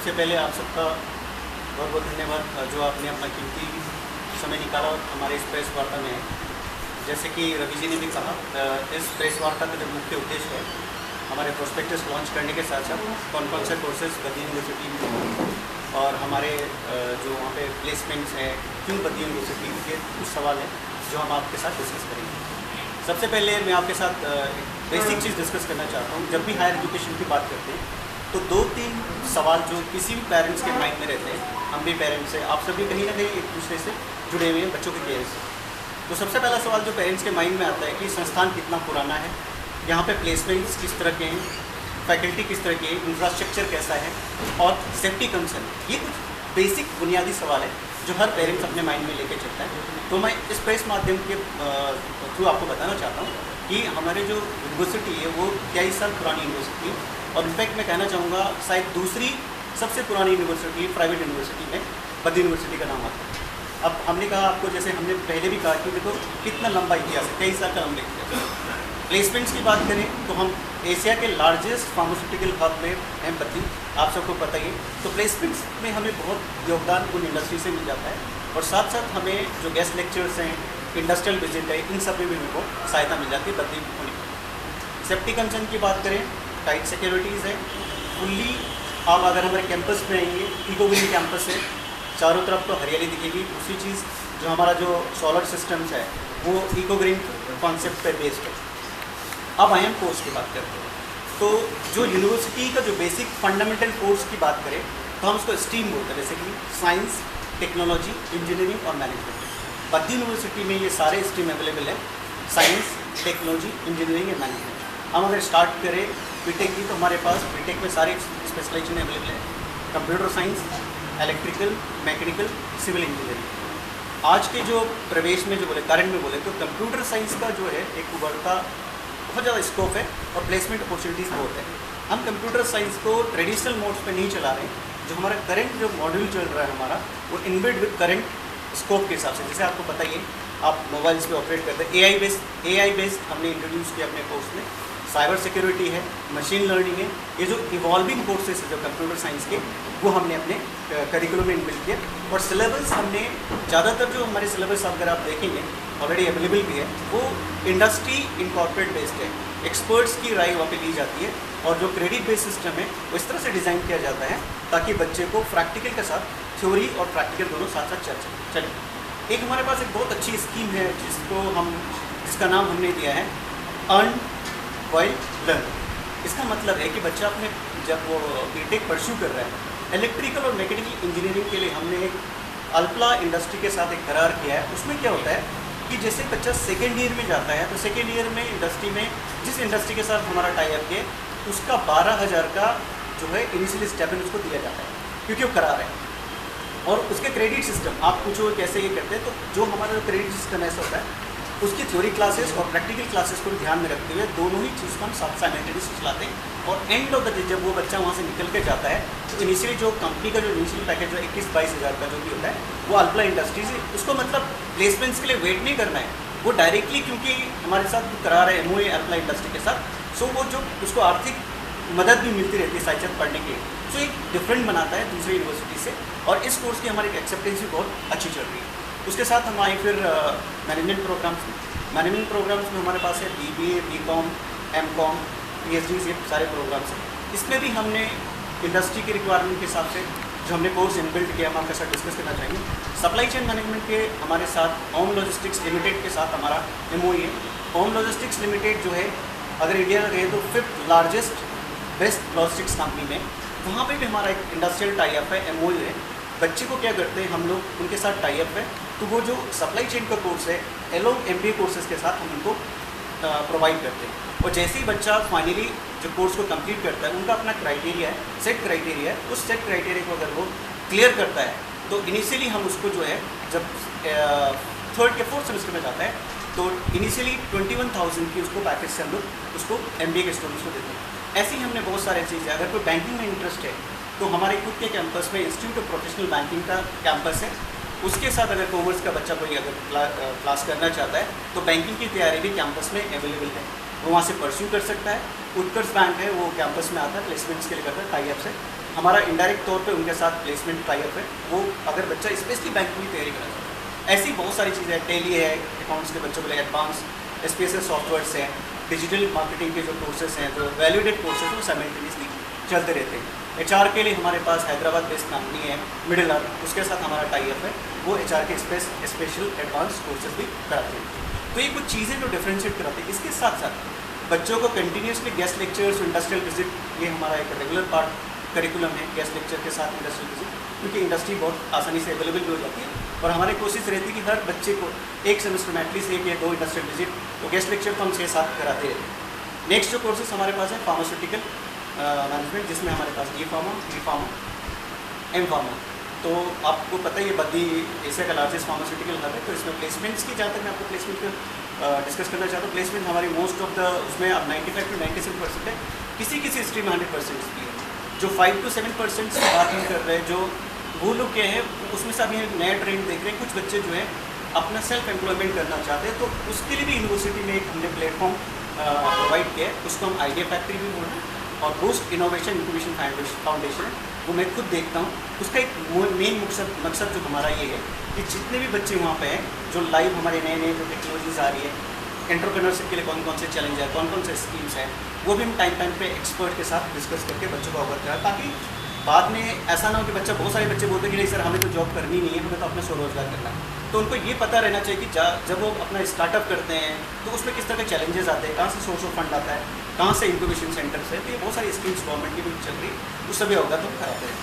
सबसे पहले आप सबका बहुत बहुत धन्यवाद जो आपने अपना कीमती समय निकाला और हमारे इस प्रेस वार्ता में। जैसे कि रवि जी ने भी कहा, इस प्रेस वार्ता का जो मुख्य उद्देश्य है हमारे प्रोस्पेक्टस लॉन्च करने के साथ साथ कौन से कोर्सेज बद्दी यूनिवर्सिटी में और हमारे जो वहाँ पे प्लेसमेंट्स हैं, क्यों बद्दी यूनिवर्सिटी के कुछ सवाल हैं जो हम आपके साथ डिस्कस करेंगे। सबसे पहले मैं आपके साथ बेसिक चीज़ डिस्कस करना चाहता हूँ। जब भी हायर एजुकेशन की बात करते हैं तो 2-3 सवाल जो किसी भी पेरेंट्स के माइंड में रहते हैं, हम भी पेरेंट्स हैं, आप सभी कहीं ना कहीं एक दूसरे से जुड़े हुए हैं बच्चों के केयर से। तो सबसे पहला सवाल जो पेरेंट्स के माइंड में आता है कि संस्थान कितना पुराना है, यहाँ पे प्लेसमेंट्स किस तरह के हैं, फैकल्टी किस तरह की है, इंफ्रास्ट्रक्चर कैसा है और सेफ्टी कंसर्न। ये कुछ बेसिक बुनियादी सवाल है जो हर पेरेंट्स अपने माइंड में लेके चलता है। तो मैं इस प्रेस माध्यम के थ्रू आपको बताना चाहता हूँ कि हमारे जो यूनिवर्सिटी है वो 23 साल पुरानी यूनिवर्सिटी है और इनफैक्ट मैं कहना चाहूँगा शायद दूसरी सबसे पुरानी यूनिवर्सिटी प्राइवेट यूनिवर्सिटी में बद्दी यूनिवर्सिटी का नाम आता है। अब हमने कहा आपको, जैसे हमने पहले भी कहा कि देखो कितना लंबा इतिहास है, 23 साल का लंबा इतिहास। प्लेसमेंट्स की बात करें तो हम एशिया के लार्जेस्ट फार्मास्यूटिकल हब में हैं बद्दी, आप सबको पता ही है। तो प्लेसमेंट्स में हमें बहुत योगदान उन इंडस्ट्री से मिल जाता है और साथ साथ हमें जो गेस्ट लेक्चर्स हैं, इंडस्ट्रियल विजिट है, इन सब में भी हमें बहुत सहायता मिल जाती है बद्दी होने की। सेफ्टी कंसर्न की बात करें, टाइट सिक्योरिटीज़ है फुल्ली। आप अगर हमारे कैंपस में आएंगे, इको ग्रीन कैंपस है, चारों तरफ तो हरियाली दिखेगी। दूसरी चीज़ जो हमारा जो सोलर सिस्टम्स है वो इको ग्रीन कॉन्सेप्ट पे बेस्ड है। अब आई एम कोर्स की बात करते हैं तो जो यूनिवर्सिटी का जो बेसिक फंडामेंटल कोर्स की बात करें तो हम उसको स्ट्रीम बोलते हैं, जैसे कि साइंस, टेक्नोलॉजी, इंजीनियरिंग और मैनेजमेंट। बद्दी यूनिवर्सिटी में ये सारे स्ट्रीम अवेलेबल है, science, technology, engineering and management. हम अगर स्टार्ट करें बीटेक की तो हमारे पास बीटेक में सारे स्पेशलाइजेशन अवेलेबल है, computer science, electrical, mechanical, civil engineering. आज के जो प्रवेश में जो बोले, करंट में बोले तो कंप्यूटर साइंस का जो है एक उभरता बहुत ज़्यादा स्कोप है और प्लेसमेंट अपॉर्चुनिटीज़ बहुत है। हम कंप्यूटर साइंस को ट्रेडिशनल मोड्स पे नहीं चला रहे, जो हमारा करंट जो मॉड्यूल चल रहा है हमारा वो इनबिल्ड विद करंट स्कोप के हिसाब से। जैसे आपको पता ही है, आप मोबाइल्स पे ऑपरेट करते हैं, एआई बेस्ड हमने इंट्रोड्यूस किया अपने कोर्स में। साइबर सिक्योरिटी है, मशीन लर्निंग है, ये जो इवॉल्विंग कोर्सेज है जो कंप्यूटर साइंस के, वो हमने अपने करिकुलम में इनबिल्ड किया। और सिलेबस हमने ज़्यादातर जो हमारे सिलेबस अगर आप देखेंगे ऑलरेडी अवेलेबल भी है, वो इंडस्ट्री इनकॉर्पोरेट बेस्ड है, एक्सपर्ट्स की राय वहाँ पे ली जाती है और जो क्रेडिट बेस्ड सिस्टम है वो इस तरह से डिज़ाइन किया जाता है ताकि बच्चे को प्रैक्टिकल के साथ थ्योरी और प्रैक्टिकल दोनों साथ साथ चले। एक हमारे पास एक बहुत अच्छी स्कीम है जिसका नाम हमने दिया है अर्न वाइल लर्न। इसका मतलब है कि बच्चा अपने जब वो बीटेक परस्यू कर रहा है इलेक्ट्रिकल और मैकेनिकल इंजीनियरिंग के लिए, हमने एक अल्पला इंडस्ट्री के साथ एक करार किया है। उसमें क्या होता है कि जैसे बच्चा सेकेंड ईयर में जाता है तो सेकेंड ईयर में इंडस्ट्री में जिस इंडस्ट्री के साथ हमारा टाई अप है उसका 12,000 का जो है इनिशियल स्टेपन उसको दिया जाता है क्योंकि वो करार है। और उसके क्रेडिट सिस्टम आप पूछो कैसे ये करते हैं, तो जो हमारा जो क्रेडिट सिस्टम ऐसा होता है उसकी थ्योरी क्लासेस और प्रैक्टिकल क्लासेस को ध्यान में रखते हुए दोनों ही चीज़ को हम साथ साइमल्टेनियसली चलाते हैं। और एंड ऑफ द डे जब वो बच्चा वहाँ से निकल के जाता है तो इनिशियली जो कंपनी का जो इनिशियल पैकेज जो 21-22 हज़ार का जो भी होता है वो अल्पला इंडस्ट्रीज, उसको मतलब प्लेसमेंट्स के लिए वेट नहीं करना है, वो डायरेक्टली क्योंकि हमारे साथ करा रहे MOA अल्पला इंडस्ट्री के साथ, सो वो जो उसको आर्थिक मदद भी मिलती रहती है साइंस पढ़ने के लिए, सो एक डिफरेंट बनाता है दूसरी यूनिवर्सिटी से। और इस कोर्स की हमारी एक्सेप्टेंस भी बहुत अच्छी चल रही है। उसके साथ हम आए फिर मैनेजमेंट प्रोग्राम्स में। मैनेजमेंट प्रोग्राम्स में हमारे पास है BBA, BCom, MCom, PhDs, ये सारे प्रोग्राम्स हैं। इसमें भी हमने इंडस्ट्री की रिक्वायरमेंट के हिसाब से जो हमने कोर्स इनबिल्ट किया, हम आपके साथ डिस्कस करना चाहेंगे। सप्लाई चेन मैनेजमेंट के हमारे साथ ओम लॉजिस्टिक्स लिमिटेड के साथ हमारा MOA है। ओम लॉजिस्टिक्स लिमिटेड जो है अगर इंडिया में गए तो 5th largest best logistics company में, वहाँ पे भी हमारा एक इंडस्ट्रियल टाई अप है, MOA है। बच्चे को क्या करते हैं हम लोग, उनके साथ टाई अप है तो वो जो सप्लाई चेन का कोर्स है एलोंग MBA कोर्सेज के साथ हम उनको प्रोवाइड करते हैं। और जैसे ही बच्चा फाइनली जो कोर्स को कंप्लीट करता है उनका अपना क्राइटेरिया है, सेट क्राइटेरिया है, उस सेट क्राइटेरिया को अगर वो क्लियर करता है तो इनिशियली हम उसको जो है जब 3rd या 4th सेमेस्टर में जाता है तो इनिशियली 21,000 की उसको पैकेज से हम लोग उसको MBA के स्टूडेंट्स को देते हैं। ऐसे ही हमने बहुत सारे चीज़ें, अगर कोई बैंकिंग में इंटरेस्ट है तो हमारे खुद के कैंपस में इंस्टीट्यूट ऑफ प्रोफेशनल बैंकिंग का कैंपस है, उसके साथ अगर कॉमर्स का बच्चा कोई अगर क्लास करना चाहता है तो बैंकिंग की तैयारी भी कैंपस में अवेलेबल है, वो वहाँ से परस्यू कर सकता है। उत्कर्ष बैंक है वो कैंपस में आता है, प्लेसमेंट्स के लिए करता है टाई अप से। हमारा इंडायरेक्ट तौर पे उनके साथ प्लेसमेंट टाइप है। वो अगर बच्चा स्पेशली बैंक की तैयारी करना चाहता है, ऐसी बहुत सारी चीज़ें हैं, टेली है, अकाउंट्स के बच्चों के लिए एडवांस SPSS सॉफ्टवेयर्स हैं, डिजिटल मार्केटिंग के जो कोर्सेज हैं, जो वैल्यूडेड कोर्सेज वो साइमल्टेनियसली चलते रहते हैं। HR के लिए हमारे पास हैदराबाद बेस्ड कंपनी है मिडिल अर्थ, उसके साथ हमारा टाई अप है, वो HR के स्पेशल एडवांस कोर्सेज भी कराते हैं। तो ये कुछ चीज़ें जो डिफ्रेंशिएट कराती है। इसके साथ साथ बच्चों को continuously guest lectures, industrial visit, ये हमारा एक रेगुलर पार्ट करिकुलम है, गेस्ट लेक्चर के साथ इंडस्ट्रियल विजिट, क्योंकि इंडस्ट्री बहुत आसानी से अवेलेबल भी हो जाती है और हमारी कोशिश रहती है कि हर बच्चे को एक सेमेस्टर में एटलीस्ट 1 या 2 इंडस्ट्रियल विजिट, तो गेस्ट लेक्चर तो हम 6-7 कराते रहते हैं। नेक्स्ट जो कोर्सेज हमारे पास है फार्मास्यूटिकल मैनेजमेंट, जिसमें हमारे पास B.Pharma, M.Pharma। तो आपको पता ही है बद्दी एशिया का लार्जेस्ट फार्मास्यूटिकल हब है, तो इसमें प्लेसमेंट्स की जहाँ तक मैं आपको प्लेसमेंट का डिस्कस करना चाहता हूँ। प्लेसमेंट हमारी मोस्ट ऑफ द उसमें अब 95 to 97% है, किसी स्ट्रीम में 100% भी है। जो 5 to 7% की बात हम कर रहे हैं, जो वो लोग क्या है उसमें से अभी नया ट्रेंड देख रहे हैं। कुछ बच्चे जो है अपना सेल्फ एम्प्लॉयमेंट करना चाहते हैं, तो उसके लिए भी यूनिवर्सिटी में एक हमने प्लेटफॉर्म प्रोवाइड किया है, उसको हम आइडिया फैक्ट्री भी बोल रहे हैं, और बूस्ट इनोवेशन इंक्यूबेशन फाउंडेशन है, वो मैं खुद देखता हूँ। उसका एक मेन मकसद जो हमारा ये है कि जितने भी बच्चे वहाँ पे हैं, जो लाइव हमारे नए जो टेक्नोलॉजीज़ आ रही है, एंटरप्रेन्योरशिप के लिए कौन कौन से चैलेंज है, कौन कौन से स्कीम्स हैं, वो भी हम टाइम पे एक्सपर्ट के साथ डिस्कस करके बच्चों को अवगत कराएं, ताकि बाद में ऐसा ना हो कि बच्चा, बहुत सारे बच्चे बोलते हैं कि नहीं सर हमें तो जॉब करनी नहीं है, हमें तो अपना स्वरोजगार करना है। तो उनको ये पता रहना चाहिए कि जब वो अपना स्टार्टअप करते हैं तो उसमें किस तरह के चैलेंजेस आते हैं, कहाँ से सोर्स ऑफ फंड आता है, कहाँ से इंक्यूबेशन सेंटर्स है। तो ये बहुत सारी स्कीम्स गवर्नमेंट की भी चल रही है, उस सभी अवगत हम कराते हैं।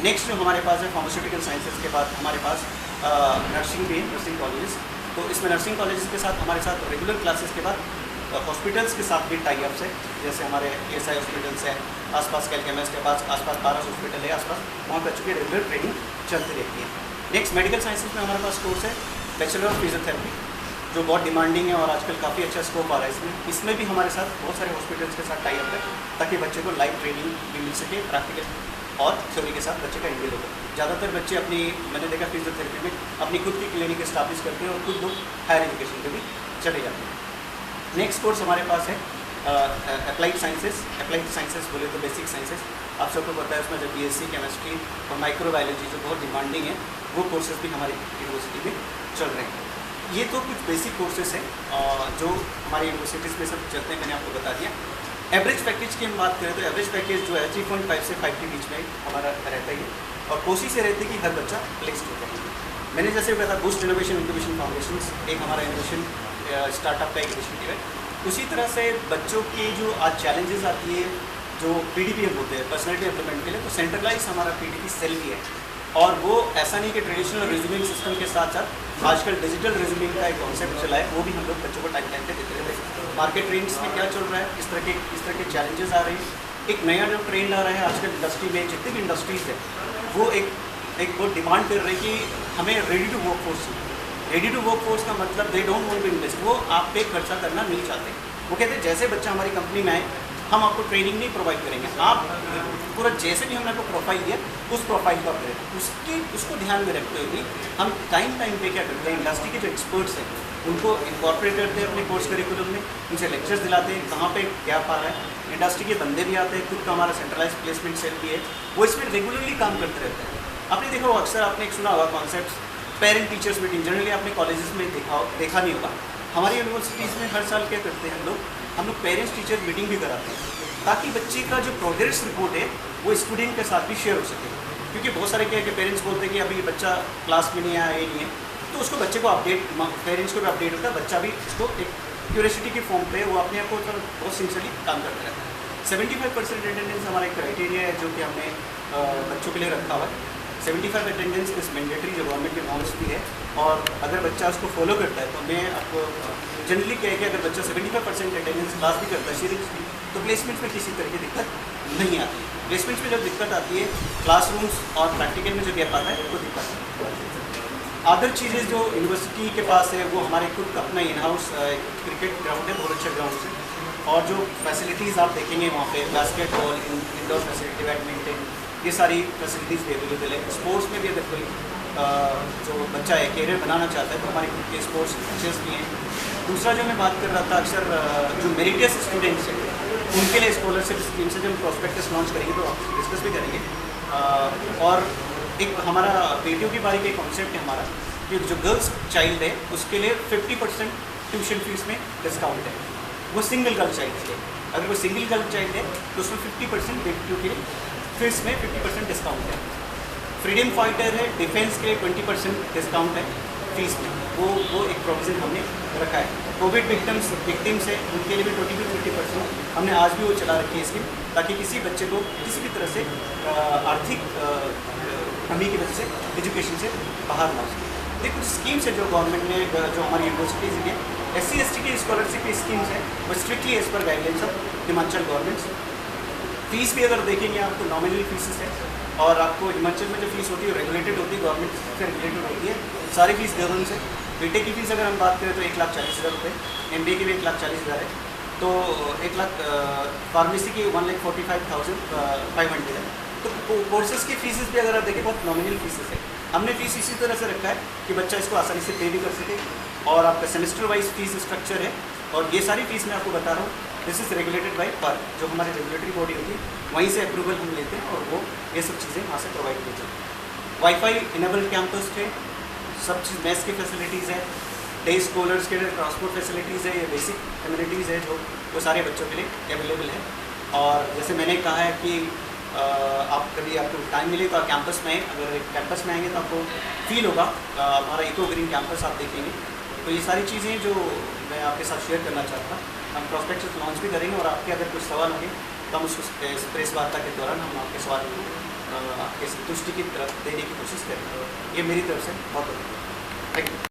नेक्स्ट जो हमारे पास है फार्मास्यूटिकल साइंसेज के बाद हमारे पास नर्सिंग भी है, नर्सिंग कॉलेजेस। तो इसमें नर्सिंग कॉलेजेस के साथ हमारे साथ रेगुलर क्लासेस के बाद हॉस्पिटल्स के साथ भी टाई अप्स है, जैसे हमारे PSI हॉस्पिटल्स हैं, आसपास कैलकेमस के पास आसपास 12 हॉस्पिटल है आसपास, वहाँ पर चूँकि रेगुलर ट्रेनिंग चलती रहती है। नेक्स्ट मेडिकल साइंसेज में हमारे पास कोर्स है बैचलर ऑफ फिजियोथेरेपी, जो बहुत डिमांडिंग है और आजकल काफ़ी अच्छा स्कोप आ रहा है इसमें भी हमारे साथ बहुत सारे हॉस्पिटल्स के साथ टाई अप है, ताकि बच्चे को लाइव ट्रेनिंग भी मिल सके, प्रैक्टिकल और थ्योरी के साथ बच्चे का इंगेज होगा। ज़्यादातर बच्चे अपनी, मैंने देखा फिजियोथेरेपी में अपनी खुद की क्लिनिक इस्टाब्लिश करते हैं और खुद लोग हायर एजुकेशन पे भी चले जाते हैं। नेक्स्ट कोर्स हमारे पास है अप्लाइड साइंसेस बोले तो बेसिक साइंसेस, आप सबको पता है उसमें जो BSc केमिस्ट्री और माइक्रोबायोलॉजी जो बहुत डिमांडिंग है, वो कोर्सेज भी हमारी यूनिवर्सिटी में चल रहे हैं। ये तो कुछ बेसिक कोर्सेज हैं जो हमारी यूनिवर्सिटीज़ में सब चलते हैं, मैंने आपको बता दिया। एवरेज पैकेज की हम बात करें तो एवरेज पैकेज जो है 3.5 से 5 के बीच में हमारा रहता ही है, और कोशिश ये रहती है कि हर बच्चा प्लेस्ड हो जाए। मैंने जैसे बताया बूस्ट इनोवेशन इंक्यूबेशन फाउंडेशन एक हमारा इनोवेशन स्टार्टअप का एक इनिशिएटिव है। उसी तरह से बच्चों की जो आज चैलेंजेस आती है, जो PDP होते हैं पर्सनैलिटी डेवलपमेंट के लिए, तो सेंट्रलाइज हमारा PDP सेल भी है, और वो ऐसा नहीं कि ट्रेडिशनल रिज्यूमिंग सिस्टम के साथ साथ आजकल डिजिटल रिज्यूमिंग का एक कॉन्सेप्ट चला है, वो भी हम लोग बच्चों को टाइम पे देते रहते हैं। मार्केट ट्रेंड्स में क्या चल रहा है, इस तरह के चैलेंजेस आ रहे हैं, एक नया जो ट्रेंड आ रहा है आजकल इंडस्ट्री में, जितनी भी इंडस्ट्रीज़ है वो एक बहुत डिमांड कर रही है कि हमें रेडी टू वर्क फोर्स चाहिए। रेडी टू वर्क फोर्स का मतलब they don't want to invest, वो आप पे खर्चा करना नहीं चाहते। वो कहते हैं जैसे बच्चा हमारी कंपनी में आए, हम आपको ट्रेनिंग नहीं प्रोवाइड करेंगे, आप पूरा जैसे भी हमने आपको प्रोफाइल दिया उस प्रोफाइल का करें। उसको ध्यान में रखते हुए हम टाइम पे क्या करते हैं, इंडस्ट्री के जो एक्सपर्ट्स हैं उनको इनकॉर्पोरेट करते हैं अपने कोर्स करिकुलम में, उनसे लेक्चर्स दिलाते हैं कहाँ पे गैप आ रहा है। इंडस्ट्री के बंदे भी आते हैं, खुद का हमारा सेंट्रलाइज प्लेसमेंट सेल भी है, वो इसमें रेगुलरली काम करते रहते हैं। आपने देखा होगा, अक्सर आपने एक सुना होगा concept parent teachers meeting, generally आपने कॉलेजेस में देखा नहीं होगा। हमारी यूनिवर्सिटीज़ में हर साल क्या करते हैं हम लोग पेरेंट्स टीचर मीटिंग भी कराते हैं, ताकि बच्चे का जो प्रोग्रेस रिपोर्ट है वो स्टूडेंट के साथ भी शेयर हो सके। क्योंकि बहुत सारे क्या है कि पेरेंट्स बोलते हैं कि अभी बच्चा क्लास में नहीं आया, ये नहीं है, तो उसको बच्चे को अपडेट, पेरेंट्स को भी अपडेट होता है, बच्चा भी इसको एक क्यूरियोसिटी की फॉर्म पे वो अपने आप को बहुत सिंसियरली काम करता रहता है। 75% अटेंडेंस हमारा एक क्राइटेरिया है जो कि हमने बच्चों के लिए रखा हुआ है। 75 अटेंडेंस इस मैंडेटरी जो गवर्नमेंट के नॉर्म्स भी है, और अगर बच्चा उसको फॉलो करता है तो मैं आपको जनरली क्या है कि अगर बच्चा 75% अटेंडेंस क्लास भी करता है सीरियसली, तो प्लेसमेंट में किसी तरह की दिक्कत नहीं आती। प्लेसमेंट में जब दिक्कत आती है, क्लासरूम्स और प्रैक्टिकल में जो गैप आता है वो दिक्कत आती है। अदर चीज़ें जो यूनिवर्सिटी के पास है वो हमारे खुद का अपना इन हाउस क्रिकेट ग्राउंड है, बहुत अच्छा ग्राउंड है, और जो फैसिलिटीज़ आप देखेंगे वहाँ पे बास्केटबॉल, इंडोर फैसिलिटी, बैडमिंटन, ये सारी फैसिलिटीज़ भी अवेलेबल है। स्पोर्ट्स में भी अगर कोई जो बच्चा है कैरियर बनाना चाहता है तो हमारे खुद के स्पोर्ट्स टीचर्स भी हैं। दूसरा जो मैं बात कर रहा था, अक्सर जो मेरिटियस स्टूडेंट्स हैं उनके लिए स्कॉलरशिप स्कीम से जब प्रोस्पेक्टस लॉन्च करेंगे तो डिस्कस भी करेंगे। और एक हमारा बेटियों की बारी का कॉन्सेप्ट है हमारा कि जो गर्ल्स चाइल्ड है उसके लिए 50% ट्यूशन फीस में डिस्काउंट है, वो सिंगल गर्ल चाइल्ड के लिए। अगर वो सिंगल गर्ल चाइल्ड है तो उसमें 50% बेटियों के लिए फीस में 50% डिस्काउंट है। फ्रीडम फाइटर है, डिफेंस के लिए 20% डिस्काउंट है फीस में, वो एक प्रोविज़न हमने रखा है। कोविड विक्टिम्स है उनके लिए भी 20 to 50% हमने आज भी वो चला रखी है स्कीम, ताकि किसी बच्चे को किसी भी तरह से आर्थिक कमी की वजह से एजुकेशन से बाहर ना हो सके। ये कुछ स्कीम्स है जो गवर्नमेंट ने, जो हमारी यूनिवर्सिटीज़ की SC/ST की स्कॉलरशिप की स्कीम्स है, वो strictly as per guidelines of Himachal governments. Fees भी अगर देखेंगे आपको नॉमिनल फीसेस है, और आपको हिमाचल में जो फीस होती है रेगुलेटेड होती है, गवर्नमेंट से रेगुलेटेड होती है, सारी फीस देहरादून से। बीटेक की फीस अगर हम बात करें तो 1,40,000 रुपये, MBA की भी 1,40,000 है, तो 1 लाख, फार्मेसी की 1,45,500 है। तो कोर्सेज़ की फीसेस भी अगर आप देखें बहुत नॉमिनल फीसेस है। हमने फीस इसी तरह से रखा है कि बच्चा इसको आसानी से पे भी कर सके, और आपका सेमेस्टर वाइज फीस स्ट्रक्चर है, और ये सारी फीस मैं आपको बता रहा हूँ दिस इज़ रेगुलेटेड बाय पर, जो हमारी रेगुलेटरी बॉडी होती है वहीं से अप्रूवल हम लेते हैं, और वो ये सब चीज़ें वहाँ से प्रोवाइड की जाती हैं। वाईफाई इनेबल्ड कैंपस है, सब चीज़ मेस की फैसिलिटीज़ है, डे स्कॉलर्स के लिए ट्रांसपोर्ट फैसिलिटीज़ है, ये बेसिक कम्युनिटीज़ है जो वो सारे बच्चों के लिए अवेलेबल है। और जैसे मैंने कहा है कि आप कभी आपको टाइम मिले तो आप कैंपस में, अगर कैंपस में आएंगे तो आपको फील होगा हमारा इको ग्रीन कैंपस आप देखेंगे। तो ये सारी चीज़ें जो मैं आपके साथ शेयर करना चाहता हूँ, हम प्रोस्पेक्टस लॉन्च भी करेंगे, और आपके अगर कुछ सवाल होंगे तो हम उसको इस प्रेस वार्ता के दौरान हम आपके सवाल को आपके संतुष्टि की तरफ देने की कोशिश करेंगे। ये मेरी तरफ से बहुत बहुत थैंक यू।